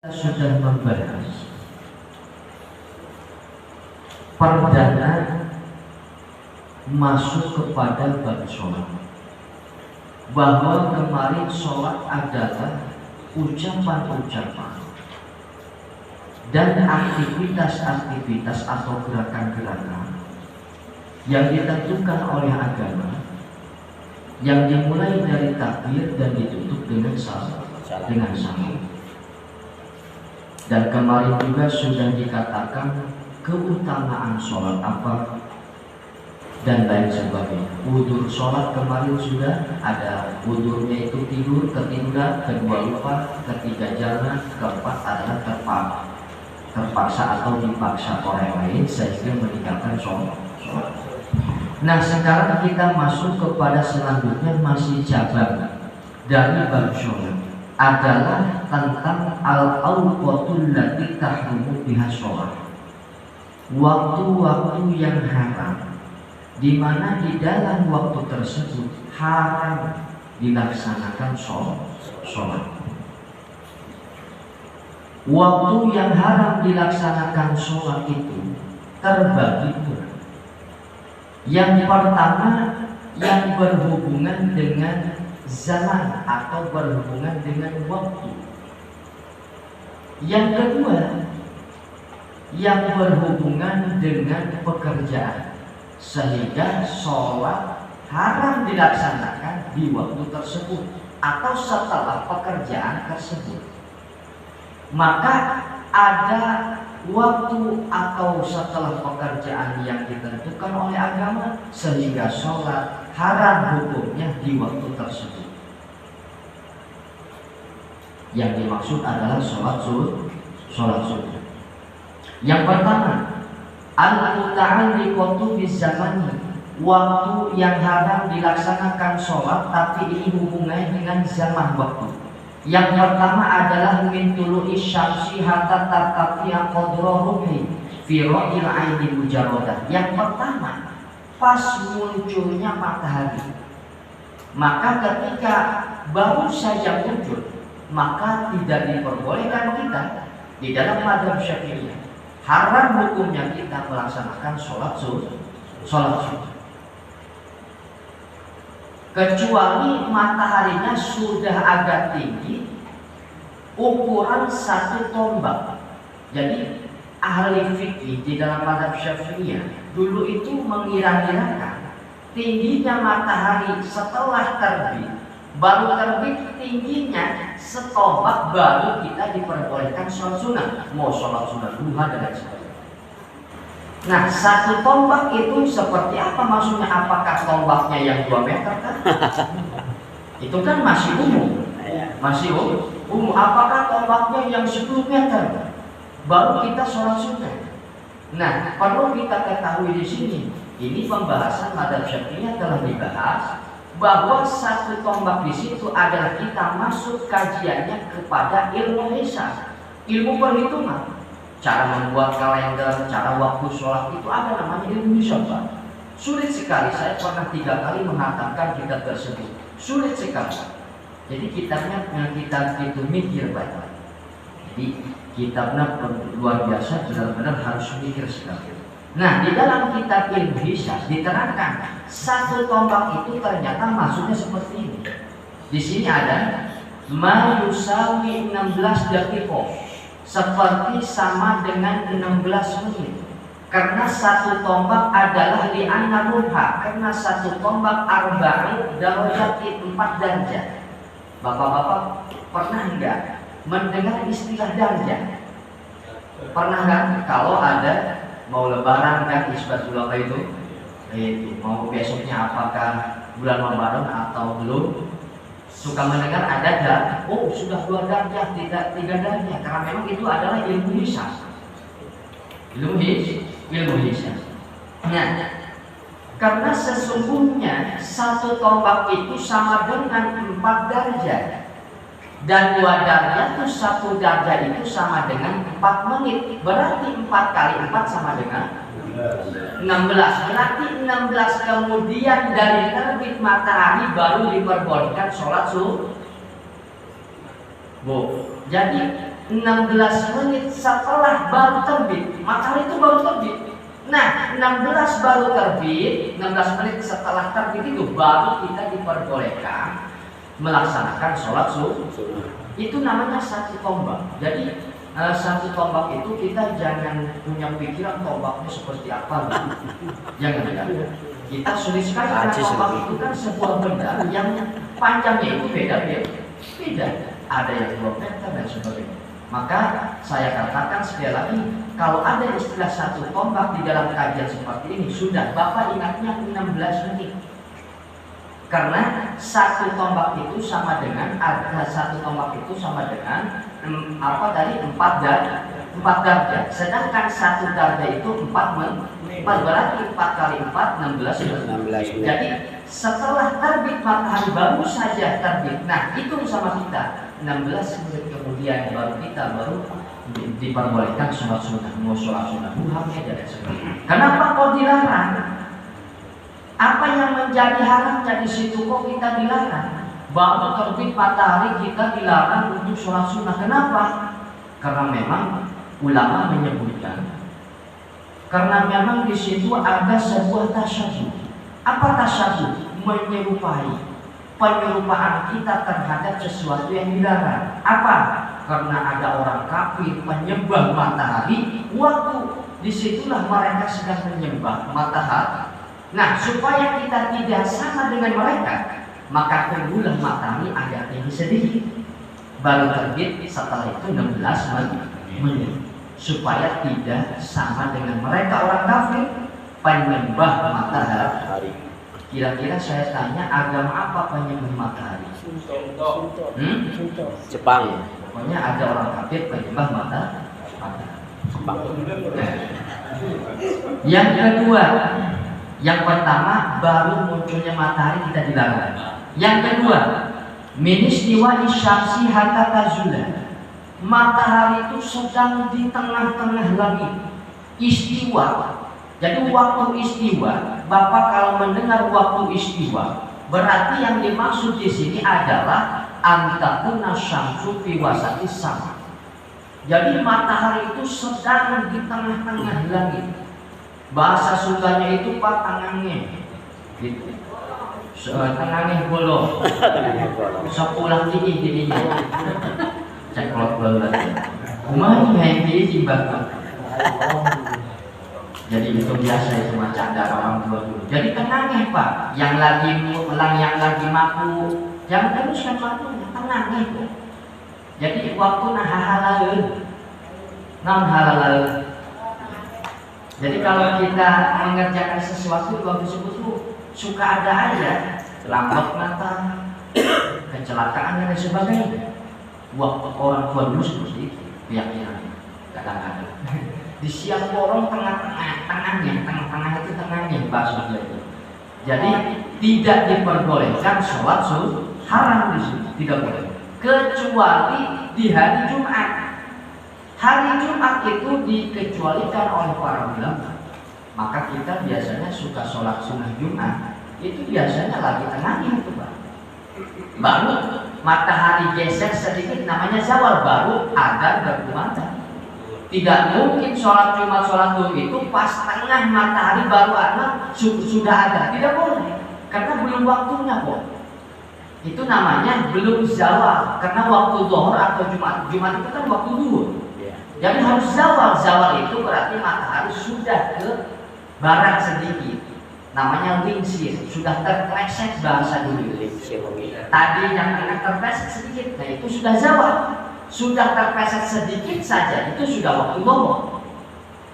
Kita sudah membahas perdana masuk kepada bab sholat, bahwa kemarin sholat adalah ucapan-ucapan dan aktivitas-aktivitas atau gerakan-gerakan yang ditentukan oleh agama, yang dimulai dari takbir dan ditutup dengan salam. Dan kemarin juga sudah dikatakan keutamaan sholat apa dan lain sebagainya. Udur sholat kemarin sudah ada, udurnya itu tidur, ketiduran, kedua lupa, ketiga jalan, keempat adalah terpaksa atau dipaksa orang lain sehingga meninggalkan sholat. Nah, sekarang kita masuk kepada selanjutnya, masih cabang dari bab sholat adalah tentang al-awqatul lati tahrumu biha sholat, waktu-waktu yang haram, di mana di dalam waktu tersebut haram dilaksanakan sholat. Waktu yang haram dilaksanakan sholat itu terbagi dua. Yang pertama yang berhubungan dengan zaman atau berhubungan dengan waktu. Yang kedua yang berhubungan dengan pekerjaan, sehingga sholat haram dilaksanakan di waktu tersebut atau setelah pekerjaan tersebut. Maka ada waktu atau setelah pekerjaan yang ditentukan oleh agama sehingga sholat haram hukumnya di waktu tersebut. Yang dimaksud adalah sholat sunnah. Yang pertama, al-muta'alliqatu bizamani, waktu yang haram dilaksanakan sholat tapi ini hubungannya dengan zaman waktu. Yang pertama adalah min tulu'i syamsi hatta tartafi'a qadra rumhi fi ra'il 'aini mujarradah. Yang pertama, pas munculnya matahari, maka ketika baru saja muncul, maka tidak diperbolehkan kita di dalam mazhab Syafi'iyah, haram hukumnya kita melaksanakan sholat sunnah, kecuali mataharinya sudah agak tinggi, ukuran satu tombak. Jadi ahli fikih di dalam mazhab Syafi'iyah dulu itu mengira-ngirakan tingginya matahari setelah terbit, baru terbit tingginya setombak, baru kita diperbolehkan sholat sunnah, mau sholat sunnah duha dan lain sebagainya. Nah, satu tombak itu seperti apa maksudnya? Apakah tombaknya yang 2 meter kan? Itu kan masih umum. Apakah tombaknya yang 10 meter? Baru kita sholat sunnah. Nah, perlu kita ketahui di sini, ini pembahasan mazhab Syafi'iyah telah dibahas bahwa satu tombak di situ adalah kita masuk kajiannya kepada ilmu hisab, ilmu perhitungan, cara membuat kalender, cara waktu sholat, itu ada namanya ilmu hisab. Sulit sekali, saya pernah 3 kali menghantamkan kitab tersebut, sulit sekali. Jadi kitabnya kitab itu mikir baik-baik. Jadi kitabnya luar biasa, benar-benar harus mikir sekali. Nah, di dalam kitab ilmu hisab diterangkan satu tombak itu ternyata maksudnya seperti ini. Di sini ada ma yusawi 16 detik, seperti sama dengan 16 menit. Karena satu tombak adalah li'anna ruha, karena satu tombak arba'in darajati 4 derajat. Bapak-bapak pernah enggak mendengar istilah darjah? Pernah kan? Kalau ada mau lebaran kan isbatul apa itu mau besoknya apakah bulan Ramadan atau belum, suka mendengar ada sudah 2 derajat, 3 derajat, karena memang itu adalah ilmu hisab. Ilmu hisab. Nah, karena sesungguhnya satu tombak itu sama dengan 4 derajat, dan 2 derajat itu 1 derajat itu sama dengan 4 menit. Berarti 4 kali 4 sama dengan 16. Berarti 16 kemudian dari terbit matahari baru diperbolehkan sholat subuh. Jadi 16 menit setelah baru terbit. Matahari itu baru terbit. Nah, 16 baru terbit, 16 menit setelah terbit itu baru kita diperbolehkan melaksanakan sholat sunnah. Itu namanya satu tombak. Jadi satu tombak itu kita jangan punya pikiran tombaknya seperti apa. Jangan. Kita sulit sekali karena tombak itu kan sebuah benda yang panjangnya itu beda. Ada yang 2 meter dan sebagainya. Maka saya katakan sekali lagi, kalau ada istilah satu tombak di dalam kajian seperti ini, sudah Bapak ingatnya 16 menit. Karena satu tombak itu sama dengan 4 darjah. Sedangkan satu darjah itu 4 menit. Berarti 4 kali 4 16 menit. Jadi setelah terbit matahari baru saja terbit. Nah, hitung sama kita 16 menit kemudian baru diperbolehkan sholat sunnah. Mau sholat sunnah duha dan sebagainya. Kenapa kok dilarang? Apa yang menjadi haram dari situ kok kita dilarang? Baru terbit matahari kita dilarang untuk sholat sunnah. Kenapa? Karena memang ulama menyebutkan, karena memang di situ ada sebuah tasyabuh. Apa tasyabuh? Menyerupai. Penyerupaan kita terhadap sesuatu yang dilarang. Apa? Karena ada orang kafir menyembah matahari, waktu disitulah mereka sedang menyembah matahari. Nah, supaya kita tidak sama dengan mereka, maka tunggulah matahari agak tinggi sedikit, baru terbit. Setelah itu 16 menit, supaya tidak sama dengan mereka orang kafir penyembah matahari. Kira-kira saya tanya, agama apa penyembah matahari? Jepang. Pokoknya ada orang kafir penyembah matahari. Yang kedua, yang pertama baru munculnya matahari kita dilarang. Yang kedua, ministiwa isyamsi hatta tazula. Matahari itu sedang di tengah-tengah langit. Istiwa. Jadi waktu istiwa, Bapak kalau mendengar waktu istiwa, berarti yang dimaksud di sini adalah antakuna syamsu fi wasatis sama. Jadi matahari itu sedang di tengah-tengah langit. Bahasa Sundanya itu Pak tengahnya, gitu. Tengahnya bolong, sepulang tinggi jadinya. Ceklot banget. Kumanya yang dia jimbang. Jadi itu biasa itu canda orang tua dulu. Jadi tengahnya Pak, yang lagi maku, jangan teruskan makunya, tengahnya Pak. Jadi waktu halal, jadi kalau kita mengerjakan sesuatu waktu itu suka ada aja lambat mata, kecelakaan dan sebagainya. Waktu orang tua dulu seperti itu, keyakinan kadang-kadang. Di siang bolong tengah-tengah itu tengahnya bahasa itu. Jadi tidak diperbolehkan sholat haram di situ, tidak boleh. Kecuali di hari Jumat. Hari Jumat itu dikecualikan oleh para ulama. Maka kita biasanya suka sholat sunnah Jumat. Itu biasanya lagi tengahnya itu Pak. Baru matahari geser sedikit namanya zawal, baru adzan berkumandang. Tidak mungkin sholat Jumat sholat Duhur itu pas tengah matahari baru adzan sudah ada. Tidak boleh. Karena belum waktunya kok. Itu namanya belum zawal. Karena waktu Zuhur atau Jumat itu kan waktu Duhur. Jadi harus zawal. Zawal itu berarti matahari sudah ke barat sedikit. Namanya lingsir, sudah terpleset bahasa dulu. Tadi yang tengah terpleset sedikit, nah itu sudah zawal. Sudah terpleset sedikit saja, itu sudah waktu Zuhur.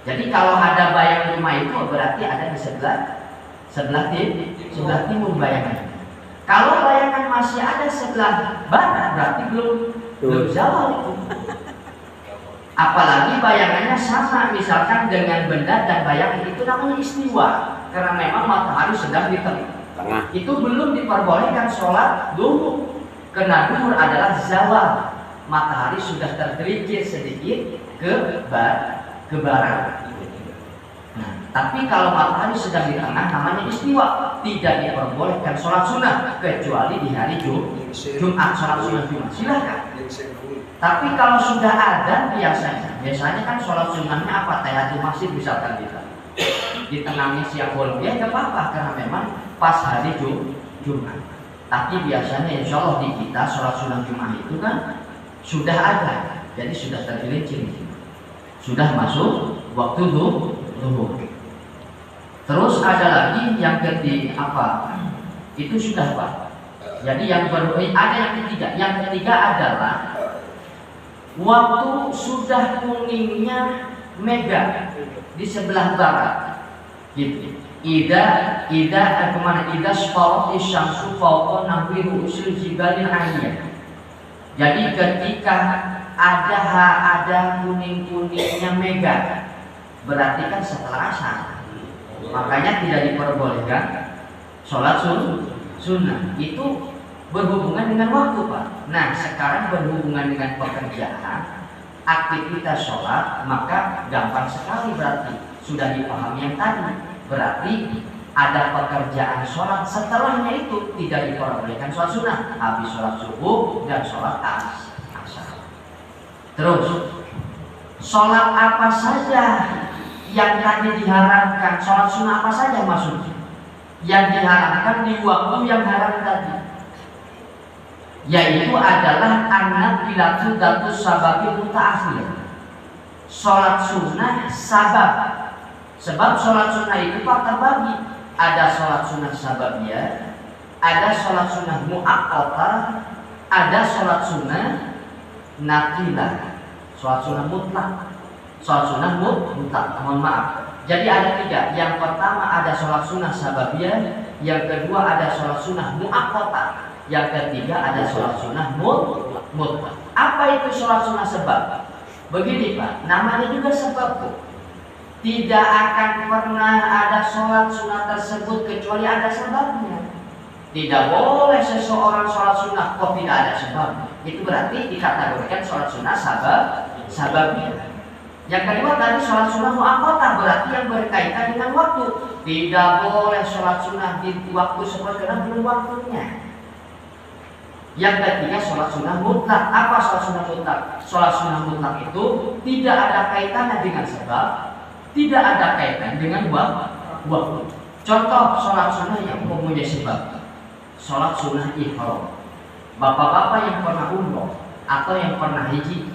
Jadi kalau ada bayang rumah itu berarti ada di sebelah timur bayangannya. Kalau bayangan masih ada sebelah barat berarti belum zawal itu. Apalagi bayangannya sama misalkan dengan benda dan bayangan, itu namanya istiwa. Karena memang matahari sedang di tengah. Itu belum diperbolehkan sholat duhur. Karena duhur adalah zawal. Matahari sudah tergelincir sedikit ke barat. Nah, tapi kalau matahari sedang di tengah namanya istiwa. Tidak diperbolehkan sholat sunnah kecuali di hari Jumat, sholat sunnah Jumat. Silakan. Tapi kalau sudah ada biasanya kan sholat sunnahnya apa? Tahiyatul masjid misalkan di tengahnya siang bolong ya nggak apa-apa karena memang pas hari Jumat. Tapi biasanya insya Allah di kita sholat sunnah Jumat itu kan sudah ada, jadi sudah tergelincir, sudah masuk waktu zuhur. Terus ada lagi yang ketiga itu sudah Pak. Jadi ada yang ketiga. Yang ketiga adalah waktu sudah kuningnya mega di sebelah barat. Gitu. Ida sfarat isyamsu fawqa nahwi ru'usil jibalil aliyah. Jadi ketika ada kuning-kuningnya mega, berarti kan setelah asar. Makanya tidak diperbolehkan sholat sunnah. Itu berhubungan dengan waktu Pak. Nah sekarang berhubungan dengan pekerjaan, aktivitas sholat, maka gampang sekali berarti sudah dipahami yang tadi. Berarti ada pekerjaan sholat setelahnya itu tidak diperbolehkan sholat sunnah. Habis sholat subuh dan sholat asar. Terus sholat apa saja yang tadi diharamkan, sholat sunnah apa saja maksudnya yang diharamkan di waktu yang haram tadi, yaitu adalah anak bilatu datus sababi mutaakhir. Sholat sunnah sabab. Sebab sholat sunnah itu Pak terbagi. Ada sholat sunnah sababiyah, ada sholat sunnah muaqqathah, ada sholat sunnah naqilah, sholat sunnah mutlak, sholat sunnah mutlak. Mohon maaf. Jadi ada tiga. Yang pertama ada sholat sunnah sababiyah, yang kedua ada sholat sunnah muaqqathah, yang ketiga ada sholat sunnah mutlak. Apa itu sholat sunnah sebab? Begini Pak, namanya juga sebab tuh. Tidak akan pernah ada sholat sunnah tersebut kecuali ada sebabnya. Tidak boleh seseorang sholat sunnah kok tidak ada sebab. Itu berarti dikategorikan sholat sunnah sababnya. Yang kedua tadi sholat sunnah muaqqathah, berarti yang berkaitan dengan waktu. Tidak boleh sholat sunnah di waktu seperti karena belum waktunya. Yang ketiga sholat sunnah mutlak. Apa sholat sunnah mutlak? Sholat sunnah mutlak itu tidak ada kaitannya dengan sebab, tidak ada kaitan dengan waktu. Contoh sholat sunnah yang mempunyai sebab, sholat sunnah ihram. Bapak-bapak yang pernah umroh atau yang pernah haji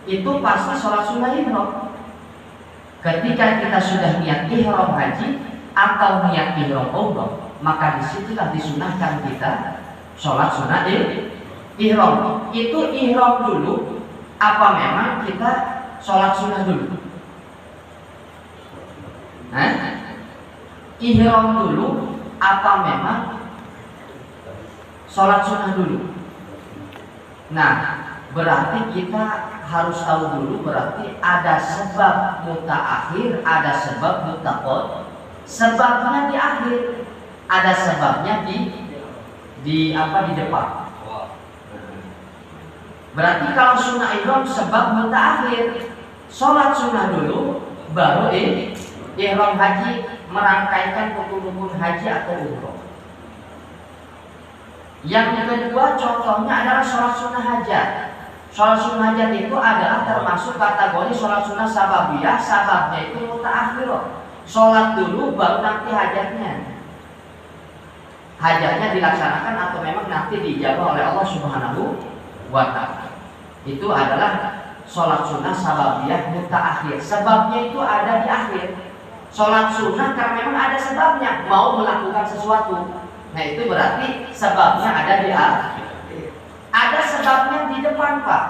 itu pasti sholat sunnah ihram. Ketika kita sudah niat ihram haji atau niat ihram umroh, maka disitulah disunahkan kita sholat sunnah ihram. Itu ihram dulu apa memang kita sholat sunnah dulu? Ihram dulu apa memang sholat sunnah dulu? Nah, berarti kita harus tahu dulu, berarti ada sebab mutaakhir, ada sebab mutaqaddim. Sebabnya di akhir, ada sebabnya di depan. Berarti kalau sunnah ihram sebab mutaakhir, sholat sunnah dulu, baru ihram haji, merangkaikan rukun-rukun haji atau umroh. Yang kedua contohnya adalah sholat sunnah hajat. Sholat sunnah hajat itu adalah termasuk kategori sholat sunnah sababiyah. Sababnya itu mutaakhir. Sholat dulu baru nanti hajatnya. Hajatnya dilaksanakan atau memang nanti dijawab oleh Allah Subhanahu wa ta'ala. Itu adalah sholat sunnah sababiyah mutaakhir. Sebabnya itu ada di akhir. Sholat sunnah karena memang ada sebabnya, mau melakukan sesuatu. Nah itu berarti sebabnya ada di akhir. Ada sebabnya di depan Pak.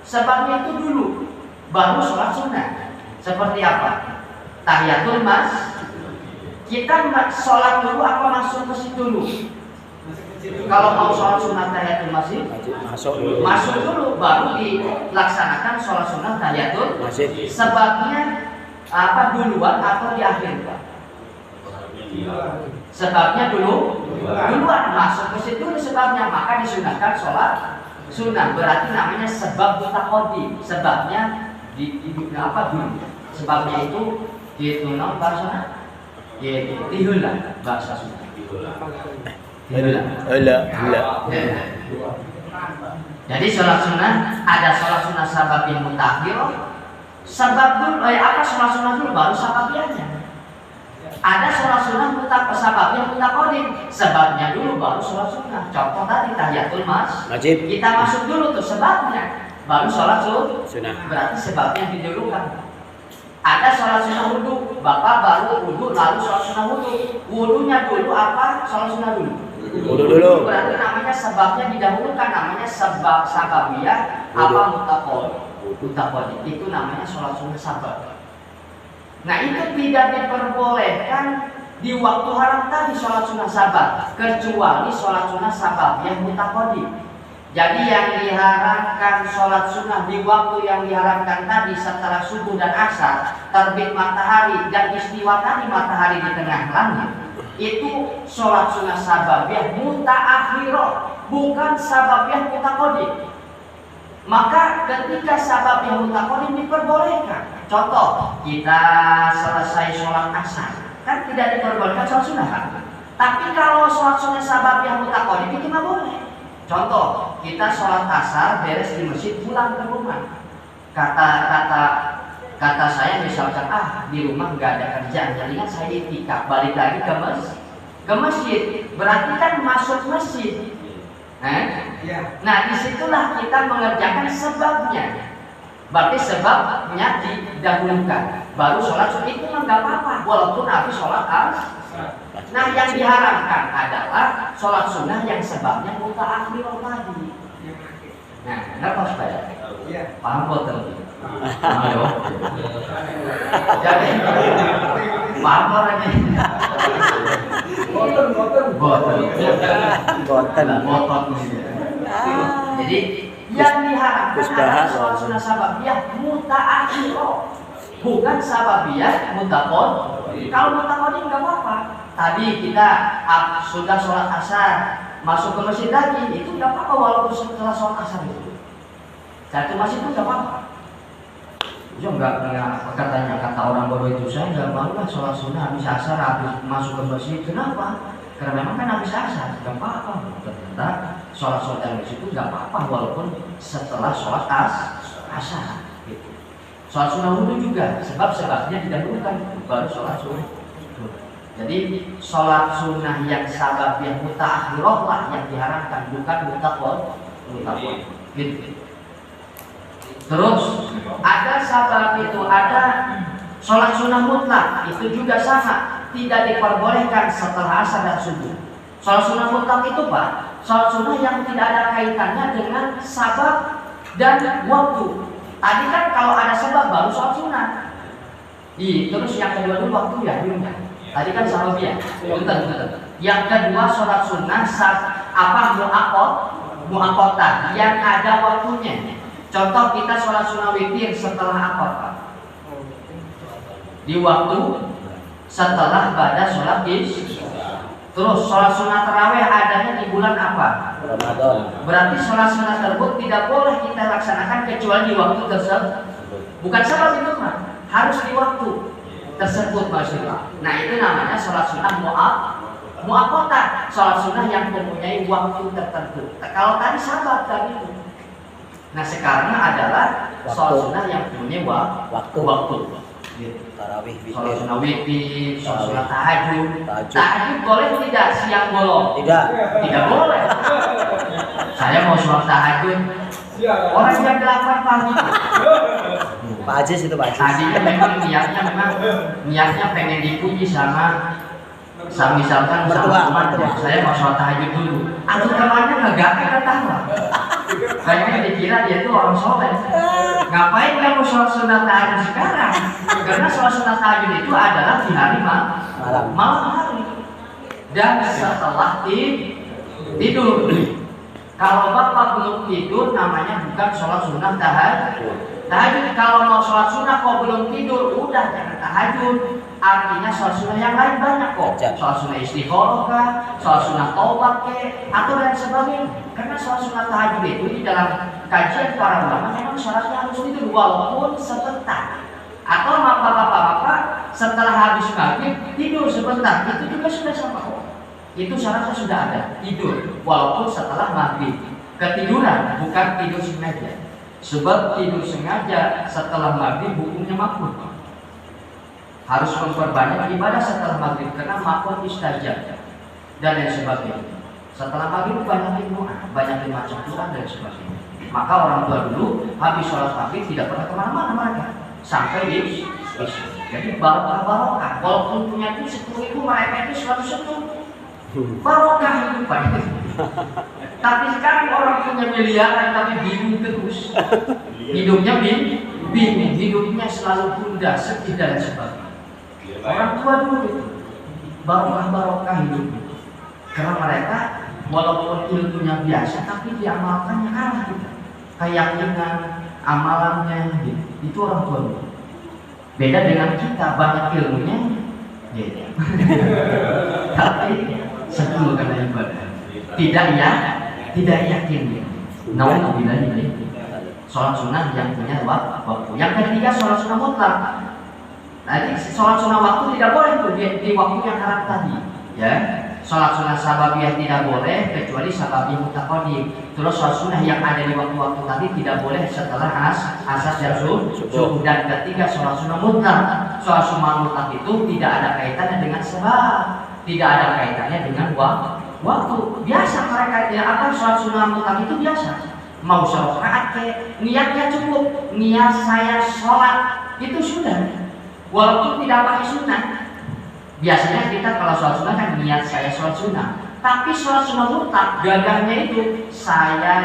Sebabnya itu dulu, baru sholat sunnah. Seperti apa? Tahiyatul masjid. Kita sholat dulu apa masuk masjid dulu? Kalau mau sholat sunnah tahiyatul masjid, masuk dulu, baru dilaksanakan sholat sunnah tahiyatul masjid. Sebabnya apa duluan atau di akhir Pak? Sebabnya duluan, masuk masjid dulu sebabnya, maka disunahkan sholat sunnah. Berarti namanya sebab mutaqaddim. Sebabnya dulu. Sebabnya itu ditunang bahasa dihulang bahasa Sunda. Dihulang. Jadi sholat sunnah ada sholat sunnah sabab yang mutakhir. Sebab dulu, apa sholat sunnah dulu baru sababiannya. Ada sholat sunnah sabab yang mutakodim, sebabnya dulu baru sholat sunnah. Contoh tadi tahiyatul masjid, kita masuk dulu tuh sebabnya, baru sholat sunnah. Berarti sebabnya didulukan. Ada sholat sunnah wudhu, bapak baru wudhu lalu sholat sunnah wudhu. Wudhunya dulu apa? Sholat sunnah dulu. Wudhu dulu. Berarti namanya sebabnya didahulukan, namanya sebab sababiyah apa mutakodim. Itu namanya sholat sunnah sabab. Nah itu tidak diperbolehkan di waktu haram tadi sholat sunnah sabab, kecuali sholat sunnah sabab yang mutakodim. Jadi yang diharamkan sholat sunnah di waktu yang diharamkan tadi setelah subuh dan asar, terbit matahari dan istiwa tadi matahari di tengah langit, itu sholat sunnah sabab yang mutaakhirah, bukan sabab yang mutakodim. Maka ketika sabab yang mutakodim diperbolehkan. Contoh, kita selesai sholat asar, kan tidak diperbolehkan sholat sunnah kan? Tapi kalau sholat sunnah sabab yang mutakodim itu mah boleh. Contoh, kita sholat asar beres di masjid pulang ke rumah. Kata saya misalkan di rumah nggak ada kerjaan, jadinya saya itikaf, balik lagi ke masjid. Berarti kan masuk masjid. Nah disitulah kita mengerjakan sebabnya. Berarti sebabnya didahulukan, baru sholat sunnah itu nggak apa-apa, walaupun habis sholat asar. Nah yang diharamkan adalah sholat sunnah yang sebabnya mutaakhir tadi. Nah, kenapa supaya? Paham betul? Ayo. Jadi paham orangnya. Boten. Jadi yang diharapkan adalah sholat sunnah sababiyah mutaakhirah, bukan sababiyah mutakodim. Kalau mutakodim nggak apa-apa. Tadi kita sudah sholat asar, masuk ke masjid lagi, itu nggak apa-apa walaupun setelah sholat asar itu. Satu masjid itu nggak apa-apa. Ya enggak kata orang bodoh itu, saya nggak mau lah sholat sunnah habis asar habis masuk ke masjid. Kenapa? Karena memang kan habis asar, nggak apa-apa. Ternyata sholat yang di situ nggak apa-apa walaupun setelah sholat asar. Gitu. Sholat sunnah wudhu juga, sebabnya didahulukan baru sholat sunnah. Jadi sholat sunnah yang sabab yang mutaakhirah lah yang diharapkan, bukan mutakodim. Gitu. Terus ada sabab itu, ada sholat sunnah mutlak, itu juga sama, tidak diperbolehkan setelah asar dan subuh. Sholat sunnah mutlak itu Pak, sholat sunnah yang tidak ada kaitannya dengan sabab dan waktu. Tadi kan kalau ada sebab baru sholat sunnah. Terus yang kedua dulu waktu ya, belum ya. Tadi kan sababiyah. Betul. Yang kedua sholat sunnah mu'aqqatah yang ada waktunya. Contoh kita sholat sunnah witir setelah apa Pak? Di waktu setelah pada sholat isya. Terus sholat sunnah tarawih adanya di bulan apa? Ramadan. Berarti sholat sunnah tersebut tidak boleh kita laksanakan kecuali di waktu tersebut. Bukan sebab itu Pak, harus di waktu tersebut maksudnya. Nah itu namanya sholat sunnah mu'aqqatah, sholat sunnah yang mempunyai waktu tertentu. Kalau tadi sahabat tadi itu. Nah sekarang adalah sholat sunnah yang punya waktu. Tarawih, sholat sunnah witir, sholat sunnah tahajud. Tahajud boleh tidak siang bolong? Tidak boleh. Saya mau sholat tahajud. Orang jam 8 pagi. Pak Ajis itu Pak Ajis. Tadinya memang niatnya pengen dipuji sama misalkan sama teman. Saya mau sholat tahajud dulu. Aku temannya ngegape ketawa. Kayaknya dikira dia itu orang soleh. Ngapain kamu sholat sunnah tahajud sekarang? Karena sholat sunnah tahajud itu adalah di hari malam hari dan setelah tidur. Kalau bapak belum tidur namanya bukan sholat sunnah tahajud. Kalau mau sholat sunnah kok belum tidur, udah jangan tahajud. Artinya sholat sunnah yang lain banyak kok. Sholat sunnah istikharah kah, sholat sunnah taubat atau dan sebagainya. Karena sholat sunnah tahajud itu di dalam kajian para ulama memang syaratnya harus tidur walaupun sebentar. Atau bapak-bapak setelah habis maghrib tidur sebentar, itu juga sudah sama kok. Itu syaratnya sudah ada, tidur walaupun setelah maghrib. ketiduran, bukan tidur sengaja. Sebab tidur sengaja setelah maghrib hukumnya makruh. Harus memperbanyak ibadah setelah maghrib karena makruh istajab dan lain sebagainya. Setelah maghrib banyak doa, banyak baca Quran dan sebagainya. Maka orang tua dulu habis sholat maghrib tidak pernah kemana-mana mereka sampai di isya. Jadi barokah. Walaupun punya duit 10.000 mereka itu selalu sentuh barokah hidupan. Tapi sekarang orang punya miliaran tapi bingung terus. Hidupnya bingung, hidupnya selalu tunda, sedih dan sebagainya. Orang tua dulu itu barokah hidupnya. Karena mereka walaupun ilmunya biasa tapi diamalkannya kalah kita. Keyakinan, amalannya gitu. Itu orang tua dulu. Beda dengan kita, banyak ilmunya beda. Tapi sebelum karena ibadah tidak yakin dia. Nauzubillah ini sholat sunnah yang punya waktu. Yang ketiga sholat sunnah mutlak. Jadi sholat sunnah waktu tidak boleh tuh di waktu yang haram tadi, ya. Sholat sunnah sababiyah tidak boleh kecuali sababiyah mutaqaddim. Terus sholat sunnah yang ada di waktu-waktu tadi tidak boleh setelah asar dan subuh. Dan ketiga sholat sunnah mutlak. Sholat sunnah mutlak itu tidak ada kaitannya dengan sebab, tidak ada kaitannya dengan waktu. Biasa mereka ya apa sholat sunnah mutlak itu biasa. Mau sholat niatnya cukup, niat saya sholat itu sudah. Walaupun tidak pakai sunnah. Biasanya kita kalau sholat sunnah kan niat saya sholat sunnah. Tapi sholat sunnah mutlak gagahnya itu saya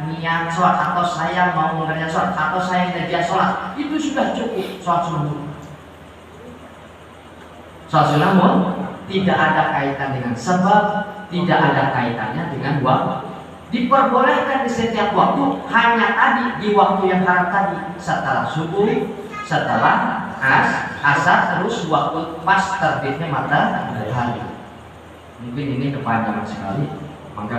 niat sholat atau saya mau mengerjakan sholat atau saya kerja sholat itu sudah cukup sholat sunnah mutlak. Sholat sunnah mutlak tidak ada kaitan dengan sebab, tidak ada kaitannya dengan waktu. Diperbolehkan di setiap waktu hanya tadi di waktu yang haram tadi setelah subuh, setelah asar terus waktu pas terbitnya matahari. Mungkin ini kepanjangan sekali.